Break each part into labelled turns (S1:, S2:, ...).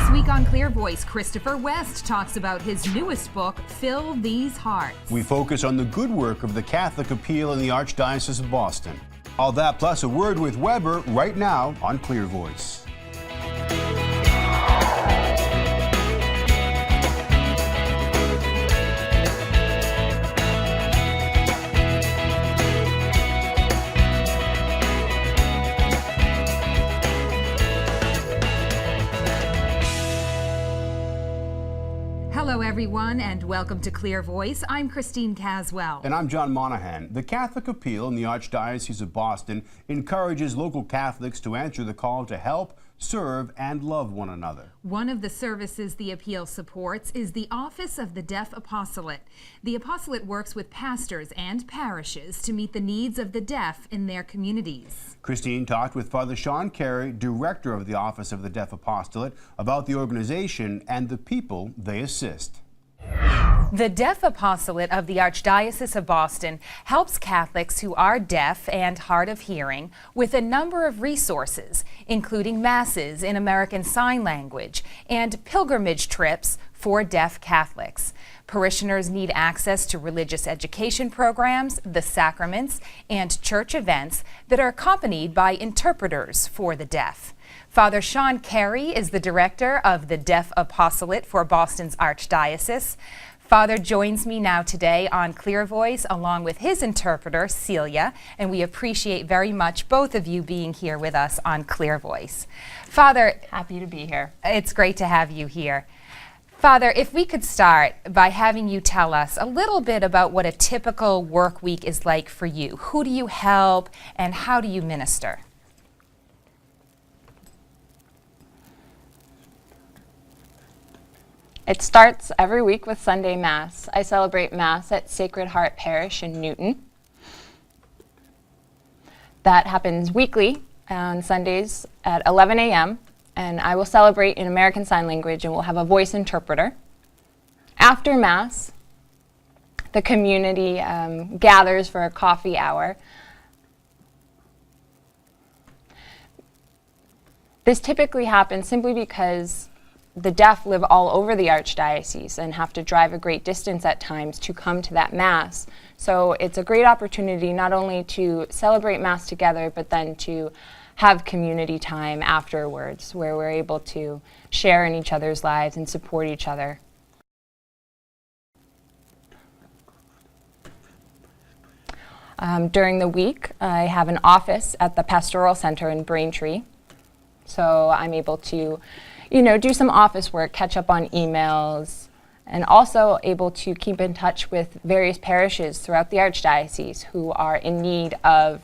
S1: This week on ClearVoice, Christopher West talks about his newest book, Fill These Hearts.
S2: We focus on the good work of the Catholic appeal in the Archdiocese of Boston. All that plus a word with Weber right now on ClearVoice.
S1: Hello, everyone, and welcome to ClearVoice. I'm Christine Caswell.
S2: And I'm John Monahan. The Catholic appeal in the Archdiocese of Boston encourages local Catholics to answer the call to help, serve, and love one another.
S1: One of the services the appeal supports is the Office of the Deaf Apostolate. The Apostolate works with pastors and parishes to meet the needs of the deaf in their communities.
S2: Christine talked with Father Shawn, Carey, director of the Office of the Deaf Apostolate, about the organization and the people they assist.
S1: The Deaf Apostolate of the Archdiocese of Boston helps Catholics who are deaf and hard of hearing with a number of resources, including masses in American Sign Language and pilgrimage trips for deaf Catholics. Parishioners need access to religious education programs, the sacraments, and church events that are accompanied by interpreters for the deaf. Father Shawn Carey is the director of the Deaf Apostolate for Boston's Archdiocese. Father joins me now today on ClearVoice along with his interpreter, Celia, and we appreciate very much both of you being here with us on ClearVoice. Father,
S3: happy to be here.
S1: It's great to have you here. Father, if we could start by having you tell us a little bit about what a typical work week is like for you. Who do you help and how do you minister?
S3: It starts every week with Sunday Mass. I celebrate Mass at Sacred Heart Parish in Newton. That happens weekly on Sundays at 11 a.m. and I will celebrate in American Sign Language and we'll have a voice interpreter. After Mass, the community gathers for a coffee hour. This typically happens simply because the deaf live all over the Archdiocese and have to drive a great distance at times to come to that Mass. So it's a great opportunity not only to celebrate Mass together, but then to have community time afterwards where we're able to share in each other's lives and support each other. During the week, I have an office at the Pastoral Center in Braintree. So I'm able to do some office work, catch up on emails, and also able to keep in touch with various parishes throughout the Archdiocese who are in need of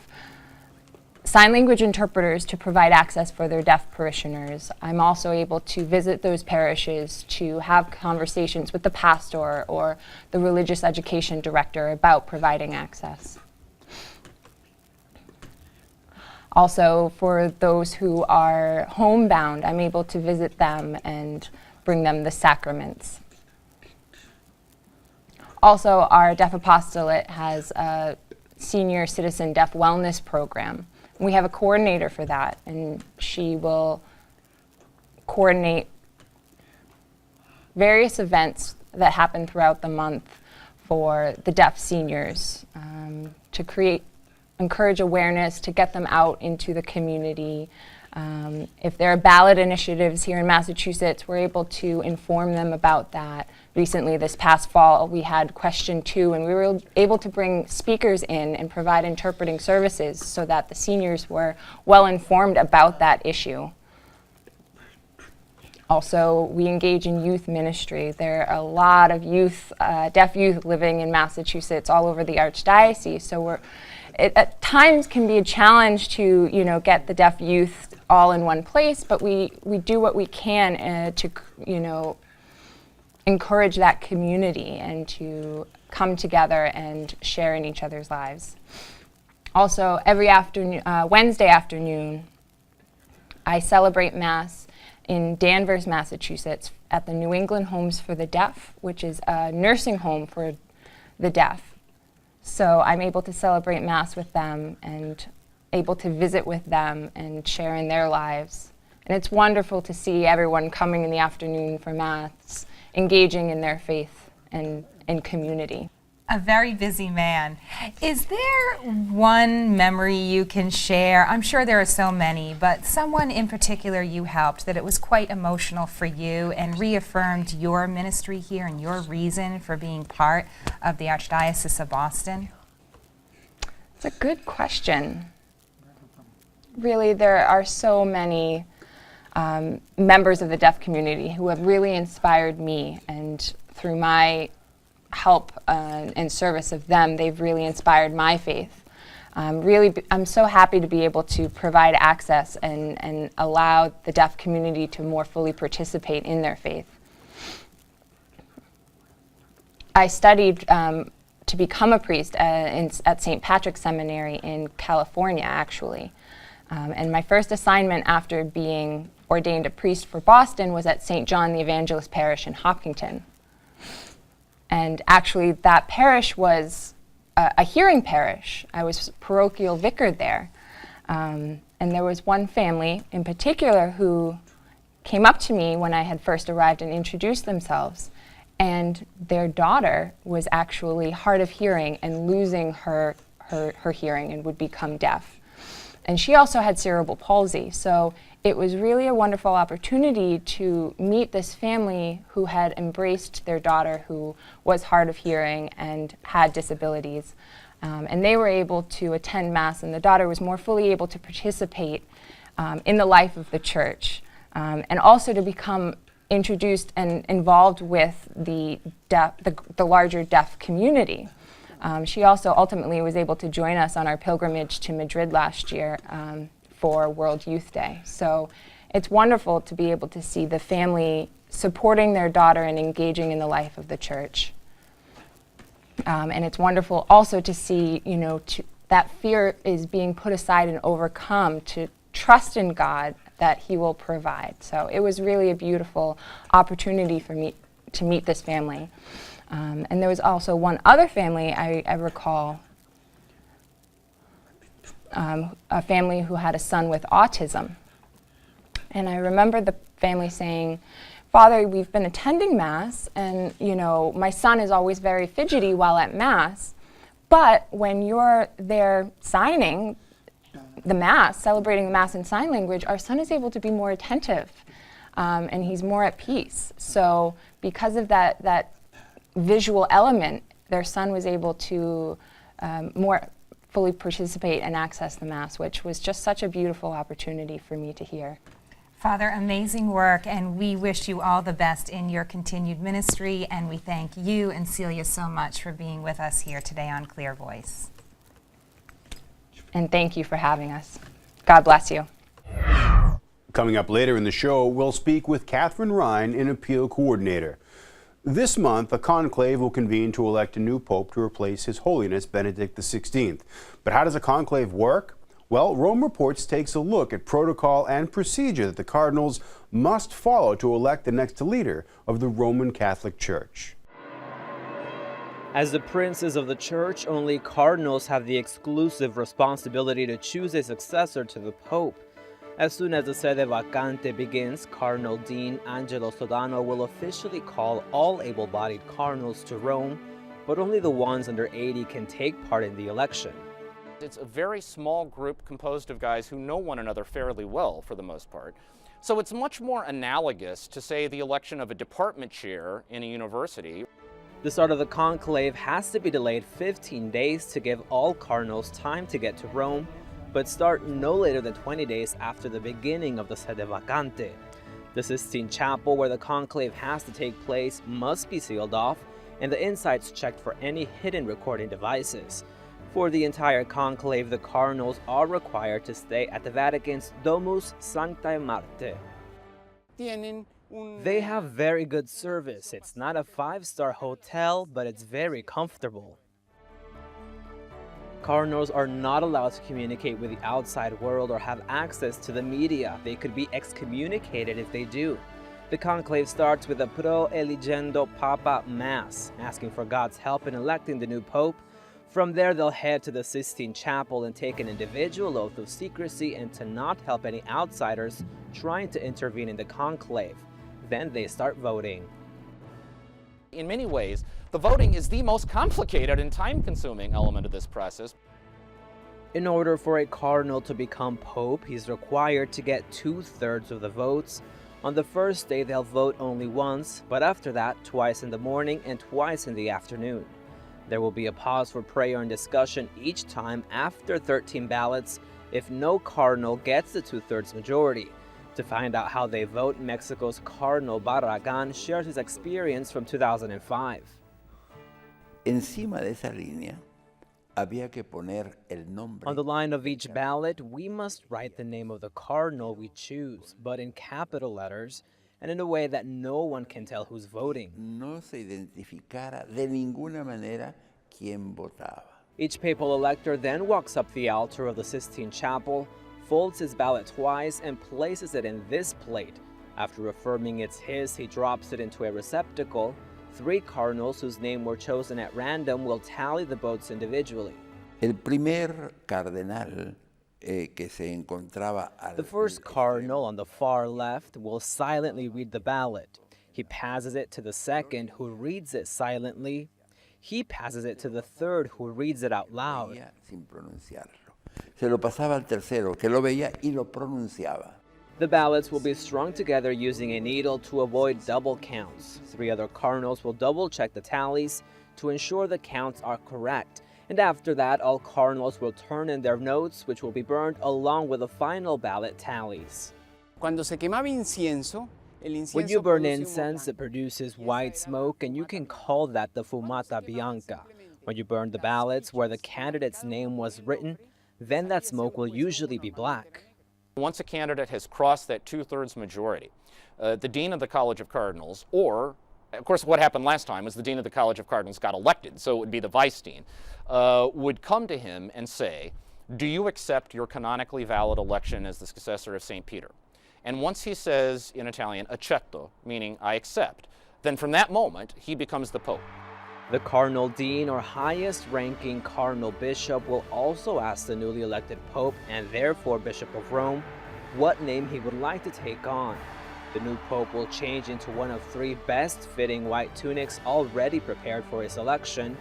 S3: sign language interpreters to provide access for their deaf parishioners. I'm also able to visit those parishes to have conversations with the pastor or the religious education director about providing access. Also, for those who are homebound, I'm able to visit them and bring them the sacraments. Also, our Deaf Apostolate has a senior citizen deaf wellness program. We have a coordinator for that, and she will coordinate various events that happen throughout the month for the deaf seniors to encourage awareness, to get them out into the community. If there are ballot initiatives here in Massachusetts, we're able to inform them about that. Recently, this past fall, we had question 2, and we were able to bring speakers in and provide interpreting services so that the seniors were well informed about that issue. Also, we engage in youth ministry. There are a lot of youth, deaf youth living in Massachusetts all over the Archdiocese, so it at times can be a challenge to get the deaf youth all in one place, but we do what we can to encourage that community and to come together and share in each other's lives. Also, every Wednesday afternoon, I celebrate Mass in Danvers, Massachusetts at the New England Homes for the Deaf, which is a nursing home for the deaf. So I'm able to celebrate Mass with them and able to visit with them and share in their lives And it's wonderful to see everyone coming in the afternoon for Mass, engaging in their faith and in community.
S1: A very busy man. Is there one memory you can share? I'm sure there are so many, but someone in particular you helped that it was quite emotional for you and reaffirmed your ministry here and your reason for being part of the Archdiocese of Boston?
S3: It's a good question. Really, there are so many members of the deaf community who have really inspired me, and through my help and service of them, they've really inspired my faith. I'm so happy to be able to provide access and allow the deaf community to more fully participate in their faith. I studied to become a priest at St. Patrick's Seminary in California, actually. And my first assignment after being ordained a priest for Boston was at St. John the Evangelist Parish in Hopkinton. And actually, that parish was a hearing parish. I was parochial vicar there. And there was one family in particular who came up to me when I had first arrived and introduced themselves. And their daughter was actually hard of hearing and losing her hearing and would become deaf. And she also had cerebral palsy. So it was really a wonderful opportunity to meet this family who had embraced their daughter who was hard of hearing and had disabilities. And they were able to attend Mass, and the daughter was more fully able to participate in the life of the church, and also to become introduced and involved with the larger deaf community. She also ultimately was able to join us on our pilgrimage to Madrid last year for World Youth Day. So it's wonderful to be able to see the family supporting their daughter and engaging in the life of the church. And it's wonderful also to see, that fear is being put aside and overcome, to trust in God that He will provide. So it was really a beautiful opportunity for me to meet this family. And there was also one other family I recall, a family who had a son with autism. And I remember the family saying, "Father, we've been attending Mass, and my son is always very fidgety while at Mass, but when you're there signing the Mass, celebrating the Mass in sign language, our son is able to be more attentive, and he's more at peace." So because of that visual element, their son was able to more fully participate and access the Mass, which was just such a beautiful opportunity for me to hear.
S1: Father, amazing work, and we wish you all the best in your continued ministry, and we thank you and Celia so much for being with us here today on ClearVoice.
S3: And thank you for having us. God bless you.
S2: Coming up later in the show, we'll speak with Rein, an appeal coordinator. This month, a conclave will convene to elect a new pope to replace His Holiness Benedict XVI. But how does a conclave work? Well, Rome Reports takes a look at protocol and procedure that the cardinals must follow to elect the next leader of the Roman Catholic Church.
S4: As the princes of the Church, only cardinals have the exclusive responsibility to choose a successor to the Pope. As soon as the sede vacante begins, Cardinal Dean Angelo Sodano will officially call all able-bodied cardinals to Rome, but only the ones under 80 can take part in the election.
S5: It's a very small group composed of guys who know one another fairly well for the most part. So it's much more analogous to, say, the election of a department chair in a university.
S4: The start of the conclave has to be delayed 15 days to give all cardinals time to get to Rome, but start no later than 20 days after the beginning of the sede vacante. The Sistine Chapel, where the conclave has to take place, must be sealed off, and the insides checked for any hidden recording devices. For the entire conclave, the cardinals are required to stay at the Vatican's Domus Sanctae Martyr. They have very good service. It's not a 5-star hotel, but it's very comfortable. Cardinals are not allowed to communicate with the outside world or have access to the media. They could be excommunicated if they do. The conclave starts with a Pro Eligendo Papa Mass, asking for God's help in electing the new pope. From there, they'll head to the Sistine Chapel and take an individual oath of secrecy and to not help any outsiders trying to intervene in the conclave. Then they start voting.
S5: In many ways, the voting is the most complicated and time-consuming element of this process.
S4: In order for a cardinal to become pope, he's required to get 2/3 of the votes. On the first day, they'll vote only once, but after that, twice in the morning and twice in the afternoon. There will be a pause for prayer and discussion each time after 13 ballots if no cardinal gets the 2/3 majority. To find out how they vote, Mexico's Cardinal Barragan shares his experience from 2005.
S6: Encima de esa línea había que poner el nombre.
S4: On the line of each ballot, we must write the name of the cardinal we choose, but in capital letters and in a way that no one can tell who's voting.
S6: No se identificara de ninguna manera quién votaba.
S4: Each papal elector then walks up the altar of the Sistine Chapel, folds his ballot twice, and places it in this plate. After affirming it's his, he drops it into a receptacle. 3 cardinals whose name were chosen at random will tally the votes individually.
S6: El primer cardenal que se encontraba al
S4: The first cardinal on the far left will silently read the ballot. He passes it to the second, who reads it silently. He passes it to the third, who reads it out loud.
S6: sin pronunciarlo. Se lo pasaba al tercero, que lo veía y lo pronunciaba.
S4: The ballots will be strung together using a needle to avoid double counts. 3 other cardinals will double-check the tallies to ensure the counts are correct. And after that, all cardinals will turn in their notes, which will be burned along with the final ballot tallies.
S7: Cuando se quemaba incienso, el incienso
S4: When you burn
S7: produce humo
S4: incense, it produces white smoke, and you can call that the fumata bianca. When you burn the ballots where the candidate's name was written, then that smoke will usually be black.
S5: Once a candidate has crossed that 2/3 majority, the Dean of the College of Cardinals, or, of course, what happened last time was the Dean of the College of Cardinals got elected, so it would be the Vice Dean, would come to him and say, do you accept your canonically valid election as the successor of St. Peter? And once he says in Italian, accetto, meaning I accept, then from that moment, he becomes the Pope.
S4: The Cardinal Dean, or highest-ranking Cardinal Bishop, will also ask the newly elected Pope, and therefore Bishop of Rome, what name he would like to take on. The new Pope will change into one of 3 best-fitting white tunics already prepared for his election.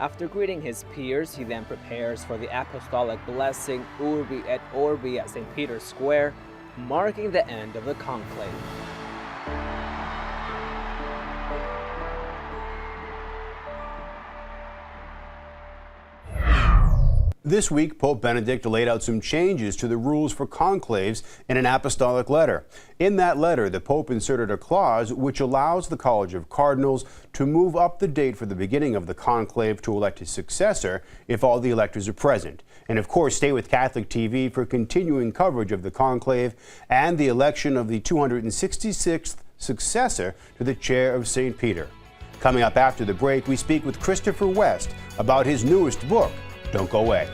S4: After greeting his peers, he then prepares for the Apostolic blessing Urbi et Orbi at St. Peter's Square, marking the end of the conclave.
S2: This week, Pope Benedict laid out some changes to the rules for conclaves in an apostolic letter. In that letter, the Pope inserted a clause which allows the College of Cardinals to move up the date for the beginning of the conclave to elect his successor if all the electors are present. And of course, stay with Catholic TV for continuing coverage of the conclave and the election of the 266th successor to the chair of St. Peter. Coming up after the break, we speak with Christopher West about his newest book. Don't go away.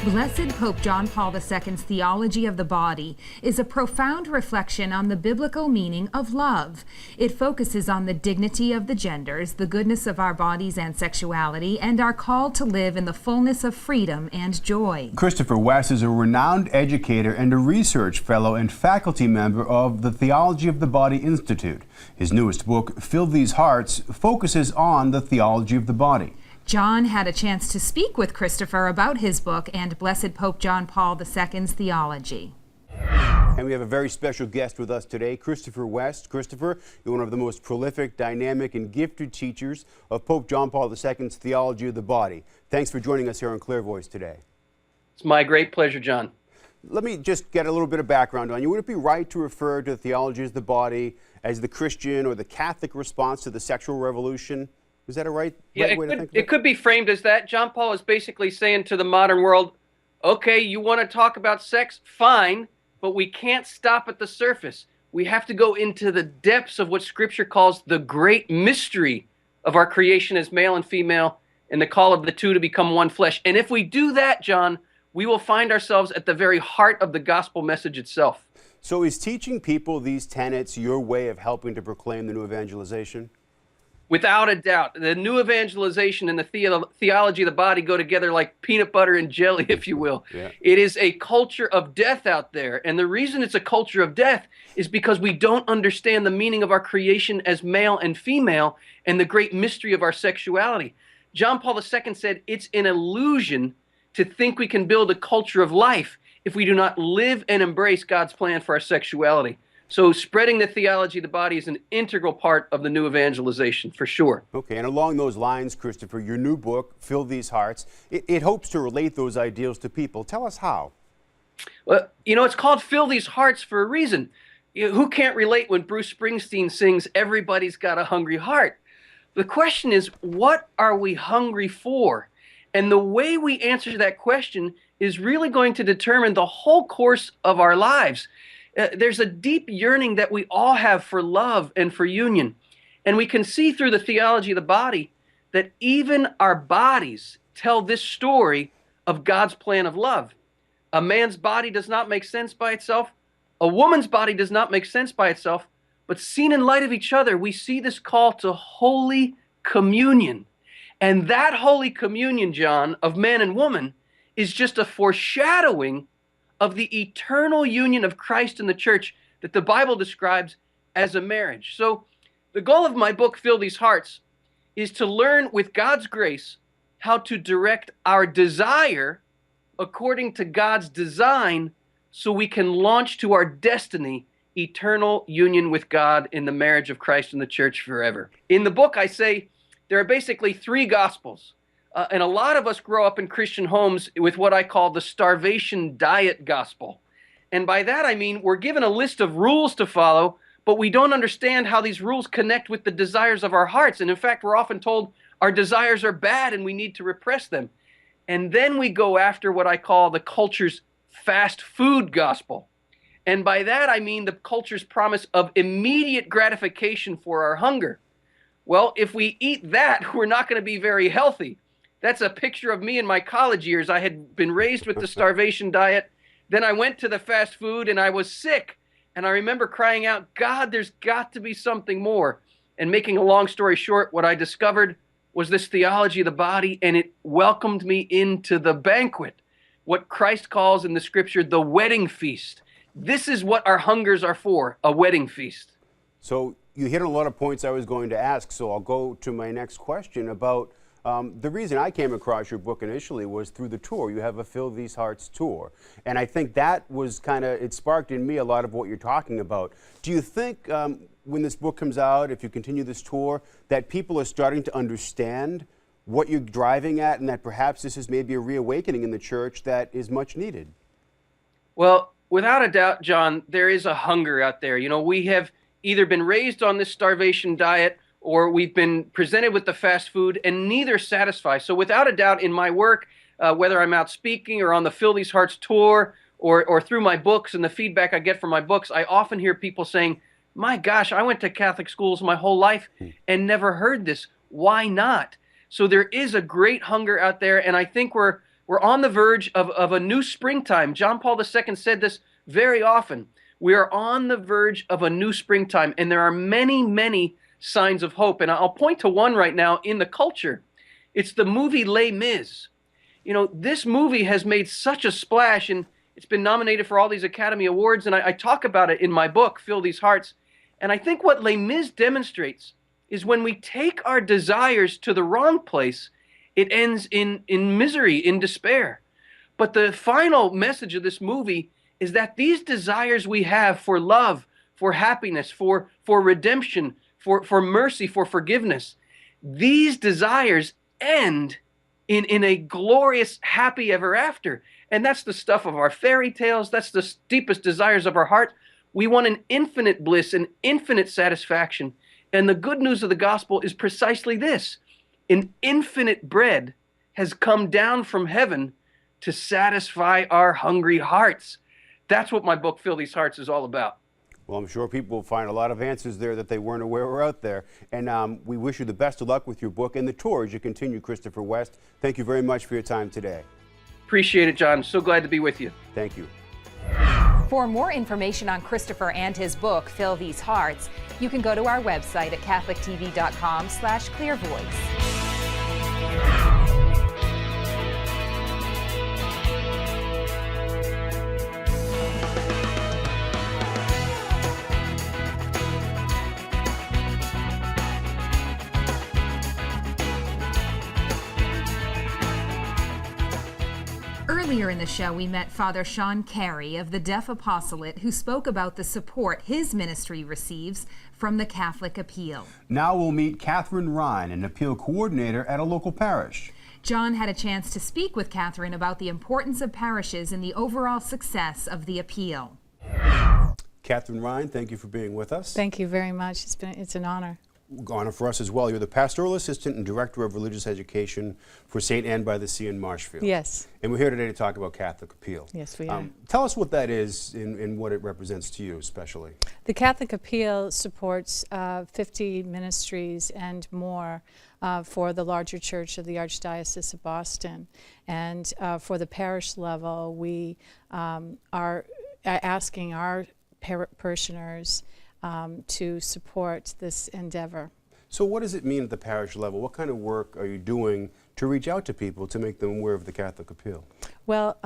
S1: Blessed Pope John Paul II's theology of the body is a profound reflection on the biblical meaning of love. It focuses on the dignity of the genders, the goodness of our bodies and sexuality, and our call to live in the fullness of freedom and joy.
S2: Christopher West is a renowned educator and a research fellow and faculty member of the Theology of the Body Institute. His newest book, Fill These Hearts, focuses on the theology of the body.
S1: John had a chance to speak with Christopher about his book and Blessed Pope John Paul II's theology.
S2: And we have a very special guest with us today, Christopher West. Christopher, you're one of the most prolific, dynamic, and gifted teachers of Pope John Paul II's theology of the body. Thanks for joining us here on ClearVoice today.
S8: It's my great pleasure, John.
S2: Let me just get a little bit of background on you. Would it be right to refer to the theology of the body as the Christian or the Catholic response to the sexual revolution? Is that a right way to think of it?
S8: It could be framed as that. John Paul is basically saying to the modern world, okay, you want to talk about sex? Fine, but we can't stop at the surface. We have to go into the depths of what Scripture calls the great mystery of our creation as male and female and the call of the two to become one flesh. And if we do that, John, we will find ourselves at the very heart of the gospel message itself.
S2: So is teaching people these tenets your way of helping to proclaim the new evangelization?
S8: Without a doubt. The new evangelization and the theology of the body go together like peanut butter and jelly, if you will.
S2: Yeah.
S8: It is a culture of death out there. And the reason it's a culture of death is because we don't understand the meaning of our creation as male and female and the great mystery of our sexuality. John Paul II said it's an illusion to think we can build a culture of life if we do not live and embrace God's plan for our sexuality. So spreading the theology of the body is an integral part of the new evangelization, for sure.
S2: Okay, and along those lines, Christopher, your new book, Fill These Hearts, it hopes to relate those ideals to people. Tell us how.
S8: Well, you know, it's called Fill These Hearts for a reason. Who can't relate when Bruce Springsteen sings, "Everybody's got a hungry heart"? The question is, what are we hungry for? And the way we answer that question is really going to determine the whole course of our lives. There's a deep yearning that we all have for love and for union. And we can see through the theology of the body that even our bodies tell this story of God's plan of love. A man's body does not make sense by itself. A woman's body does not make sense by itself. But seen in light of each other, we see this call to holy communion. And that holy communion, John, of man and woman is just a foreshadowing of the eternal union of Christ and the church that the Bible describes as a marriage. So the goal of my book, Fill These Hearts, is to learn with God's grace how to direct our desire according to God's design so we can launch to our destiny, eternal union with God in the marriage of Christ and the church forever. In the book, I say there are basically three gospels. And a lot of us grow up in Christian homes with what I call the starvation diet gospel. And by that I mean we're given a list of rules to follow, but we don't understand how these rules connect with the desires of our hearts. And in fact, we're often told our desires are bad and we need to repress them. And then we go after what I call the culture's fast food gospel. And by that I mean the culture's promise of immediate gratification for our hunger. Well, if we eat that, we're not going to be very healthy. That's a picture of me in my college years. I had been raised with the starvation diet. Then I went to the fast food and I was sick. And I remember crying out, "God, there's got to be something more." And making a long story short, what I discovered was this theology of the body, and it welcomed me into the banquet, what Christ calls in the scripture the wedding feast. This is what our hungers are for, a wedding feast.
S2: So you hit a lot of points I was going to ask, so I'll go to my next question about the reason I came across your book initially was through the tour. You have a Fill These Hearts tour. And I think that was it sparked in me a lot of what you're talking about. Do you think when this book comes out, if you continue this tour, that people are starting to understand what you're driving at and that perhaps this is maybe a reawakening in the church that is much needed?
S8: Well, without a doubt, John, there is a hunger out there. You know, we have either been raised on this starvation diet or we've been presented with the fast food, and neither satisfy. So without a doubt, in my work, whether I'm out speaking or on the Fill These Hearts tour or through my books and the feedback I get from my books, I often hear people saying, "My gosh, I went to Catholic schools my whole life and never heard this. Why not?" So there is a great hunger out there, and I think we're on the verge of a new springtime. John Paul II said this very often. We are on the verge of a new springtime, and there are many, many signs of hope. And I'll point to one right now in the culture. It's the movie Les Mis. You know, this movie has made such a splash, and it's been nominated for all these Academy Awards, and I talk about it in my book, Fill These Hearts. And I think what Les Mis demonstrates is when we take our desires to the wrong place, it ends in misery, in despair. But the final message of this movie is that these desires we have for love, for happiness, for redemption, for mercy, for forgiveness, these desires end in a glorious, happy ever after. And that's the stuff of our fairy tales. That's the deepest desires of our heart. We want an infinite bliss, an infinite satisfaction. And the good news of the gospel is precisely this. An infinite bread has come down from heaven to satisfy our hungry hearts. That's what my book, Fill These Hearts, is all about.
S2: Well, I'm sure people will find a lot of answers there that they weren't aware were out there. And we wish you the best of luck with your book and the tour as you continue, Christopher West. Thank you very much for your time today.
S8: Appreciate it, John. So glad to be with you.
S2: Thank you.
S1: For more information on Christopher and his book, Fill These Hearts, you can go to our website at catholictv.com/clearvoice. Earlier in the show, we met Father Shawn Carey of the Deaf Apostolate, who spoke about the support his ministry receives from the Catholic Appeal.
S2: Now we'll meet Catherine Rein, an appeal coordinator at a local parish.
S1: John had a chance to speak with Catherine about the importance of parishes in the overall success of the appeal.
S2: Catherine Rein, thank you for being with us.
S9: Thank you very much. It's an honor.
S2: Honor for us as well. You're the pastoral assistant and director of religious education for St. Anne by the Sea in Marshfield.
S9: Yes.
S2: And we're here today to talk about Catholic Appeal.
S9: Yes, we are.
S2: Tell us what that is and what it represents to you especially.
S9: The Catholic Appeal supports 50 ministries and more for the larger church of the Archdiocese of Boston. And for the parish level, we are asking our parishioners to support this endeavor.
S2: So what does it mean at the parish level? What kind of work are you doing to reach out to people to make them aware of the Catholic Appeal?
S9: Well,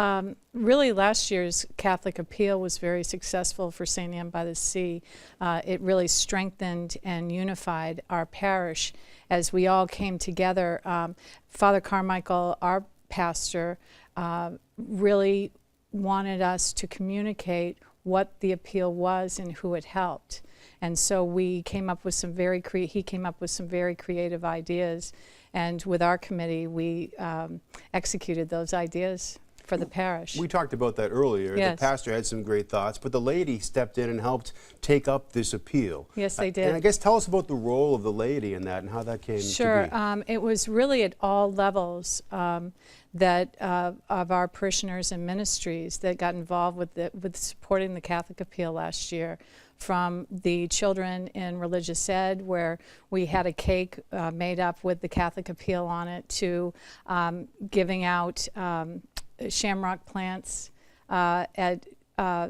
S9: really last year's Catholic Appeal was very successful for St. Anne by the Sea. It really strengthened and unified our parish as we all came together. Father Carmichael, our pastor, really wanted us to communicate what the appeal was and who it helped. And so we came up with some very he came up with some very creative ideas, and with our committee we executed those ideas for the parish.
S2: We talked about that earlier.
S9: Yes.
S2: The pastor had some great thoughts, but the laity stepped in and helped take up this appeal.
S9: Yes, they did.
S2: And I guess tell us about the role of the laity in that and how that came to be.
S9: Sure. It was really at all levels that of our parishioners and ministries that got involved with supporting the Catholic Appeal last year. From the children in religious ed, where we had a cake made up with the Catholic Appeal on it, to giving out shamrock plants at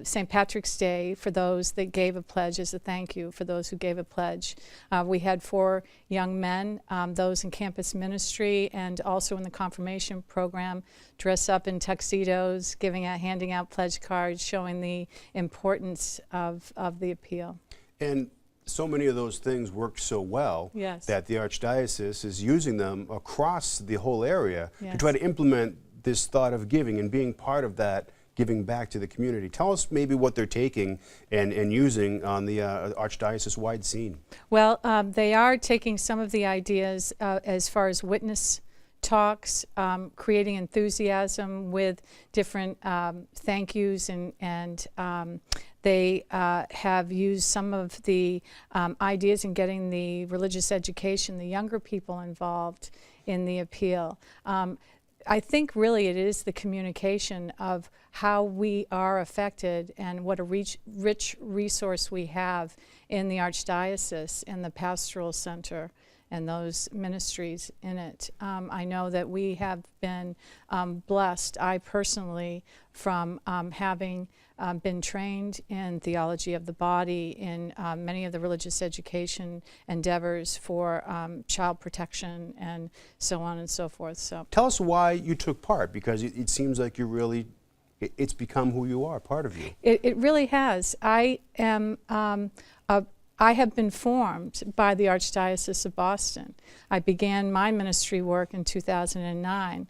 S9: St. Patrick's Day for those that gave a pledge as a thank you for those who gave a pledge. We had 4 young men, those in campus ministry and also in the confirmation program, dress up in tuxedos, handing out pledge cards, showing the importance of the appeal.
S2: And so many of those things work so well
S9: Yes.
S2: that the Archdiocese is using them across the whole area to
S9: Yes.
S2: try to implement this thought of giving and being part of that giving back to the community. Tell us maybe what they're taking and using on the Archdiocese-wide scene.
S9: Well, they are taking some of the ideas as far as witness talks, creating enthusiasm with different thank yous, and they have used some of the ideas in getting the religious education, the younger people involved in the appeal. I think really it is the communication of how we are affected and what a rich resource we have in the Archdiocese and the Pastoral Center and those ministries in it. I know that we have been blessed, I personally, from having been trained in theology of the body, in many of the religious education endeavors for child protection and so on and so forth. So,
S2: tell us why you took part, because it seems like you really, it's become who you are, part of you.
S9: It really has. I have been formed by the Archdiocese of Boston. I began my ministry work in 2009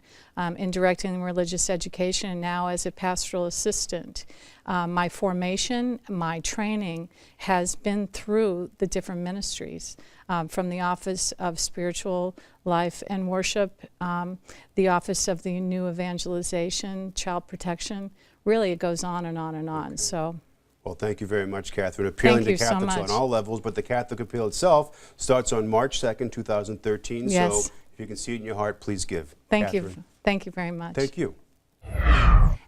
S9: in directing religious education, and now as a pastoral assistant. My formation, my training has been through the different ministries, from the Office of Spiritual Life and Worship, the Office of the New Evangelization, Child Protection. Really, it goes on and on and on. So.
S2: Well, thank you very much, Catherine. Appealing to Catholics on all levels, but the Catholic Appeal itself starts on March 2nd, 2013.
S9: Yes.
S2: So if you can see it in your heart, please give.
S9: Thank
S2: Catherine.
S9: you. Thank you very much.
S2: Thank you.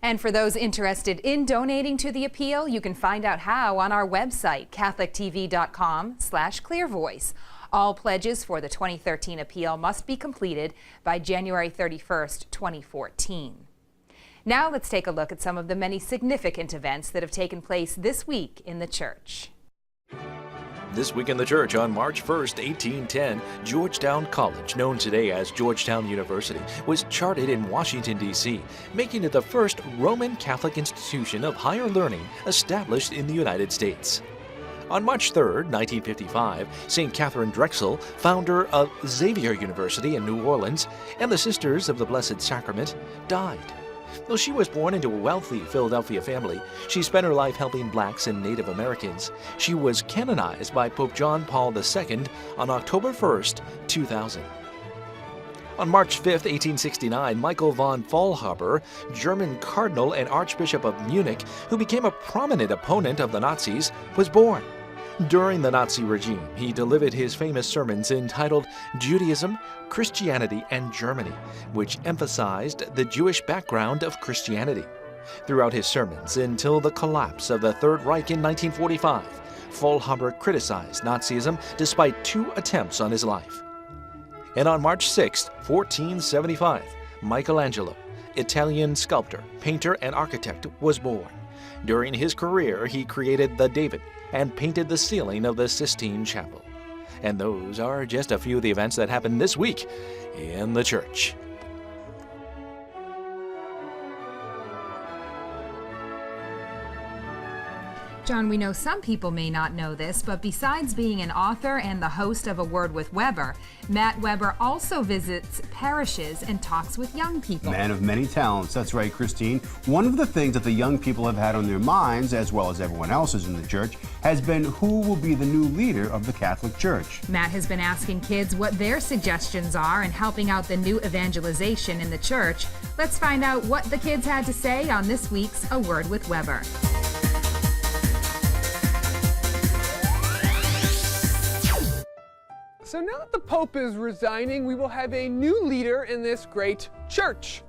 S1: And for those interested in donating to the appeal, you can find out how on our website, catholictv.com/clearvoice. All pledges for the 2013 appeal must be completed by January 31st, 2014. Now let's take a look at some of the many significant events that have taken place this week in the church.
S10: This week in the church on March 1st, 1810, Georgetown College, known today as Georgetown University, was chartered in Washington, D.C., making it the first Roman Catholic institution of higher learning established in the United States. On March 3rd, 1955, St. Catherine Drexel, founder of Xavier University in New Orleans and the Sisters of the Blessed Sacrament, died. Though she was born into a wealthy Philadelphia family, she spent her life helping blacks and Native Americans. She was canonized by Pope John Paul II on October 1st, 2000. On March 5, 1869, Michael von Faulhaber, German cardinal and Archbishop of Munich, who became a prominent opponent of the Nazis, was born. During the Nazi regime, he delivered his famous sermons entitled Judaism, Christianity, and Germany, which emphasized the Jewish background of Christianity. Throughout his sermons, until the collapse of the Third Reich in 1945, Faulhaber criticized Nazism despite 2 attempts on his life. And on March 6, 1475, Michelangelo, Italian sculptor, painter, and architect, was born. During his career, he created the David and painted the ceiling of the Sistine Chapel. And those are just a few of the events that happened this week in the church.
S1: John, we know some people may not know this, but besides being an author and the host of A Word with Weber, Matt Weber also visits parishes and talks with young people.
S2: Man of many talents. That's right, Christine. One of the things that the young people have had on their minds, as well as everyone else's in the church, has been who will be the new leader of the Catholic Church.
S1: Matt has been asking kids what their suggestions are and helping out the new evangelization in the church. Let's find out what the kids had to say on this week's A Word with Weber.
S11: So now that the Pope is resigning, we will have a new leader in this great church.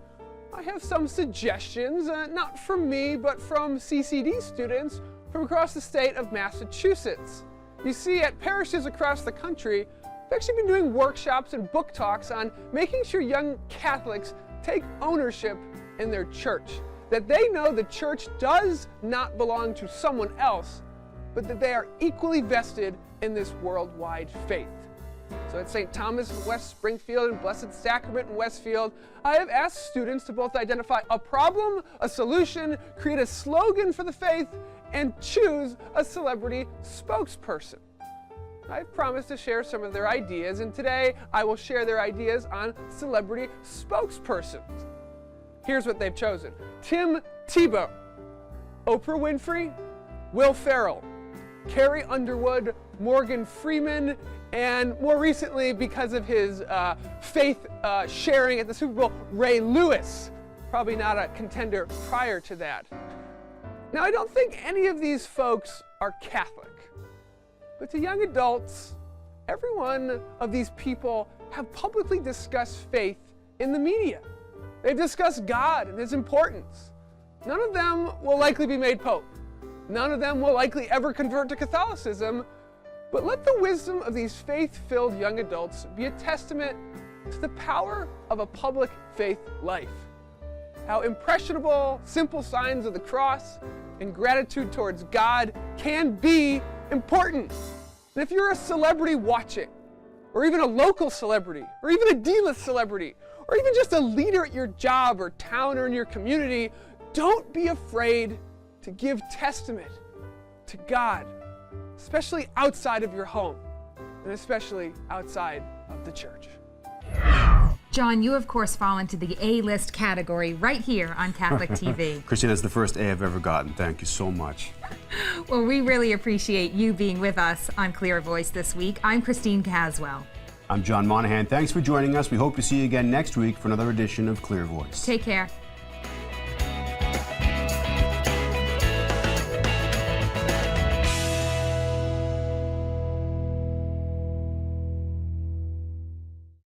S11: I have some suggestions, not from me, but from CCD students from across the state of Massachusetts. You see, at parishes across the country, we've actually been doing workshops and book talks on making sure young Catholics take ownership in their church, that they know the church does not belong to someone else, but that they are equally vested in this worldwide faith. So at St. Thomas in West Springfield and Blessed Sacrament in Westfield, I have asked students to both identify a problem, a solution, create a slogan for the faith, and choose a celebrity spokesperson. I've promised to share some of their ideas, and today I will share their ideas on celebrity spokespersons. Here's what they've chosen: Tim Tebow, Oprah Winfrey, Will Ferrell, Carey Underwood, Morgan Freeman, and more recently, because of his faith sharing at the Super Bowl, Ray Lewis. Probably not a contender prior to that. Now, I don't think any of these folks are Catholic, but to young adults, every one of these people have publicly discussed faith in the media. They've discussed God and His importance. None of them will likely be made Pope. None of them will likely ever convert to Catholicism, but let the wisdom of these faith-filled young adults be a testament to the power of a public faith life. How impressionable, simple signs of the cross and gratitude towards God can be important. And if you're a celebrity watching, or even a local celebrity, or even a D-list celebrity, or even just a leader at your job or town or in your community, don't be afraid to give testament to God, especially outside of your home, and especially outside of the church.
S1: John, you of course fall into the A-list category right here on Catholic TV.
S2: Christine, that's the first A I've ever gotten. Thank you so much.
S1: Well, we really appreciate you being with us on ClearVoice this week. I'm Christine Caswell.
S2: I'm John Monahan. Thanks for joining us. We hope to see you again next week for another edition of ClearVoice.
S1: Take care.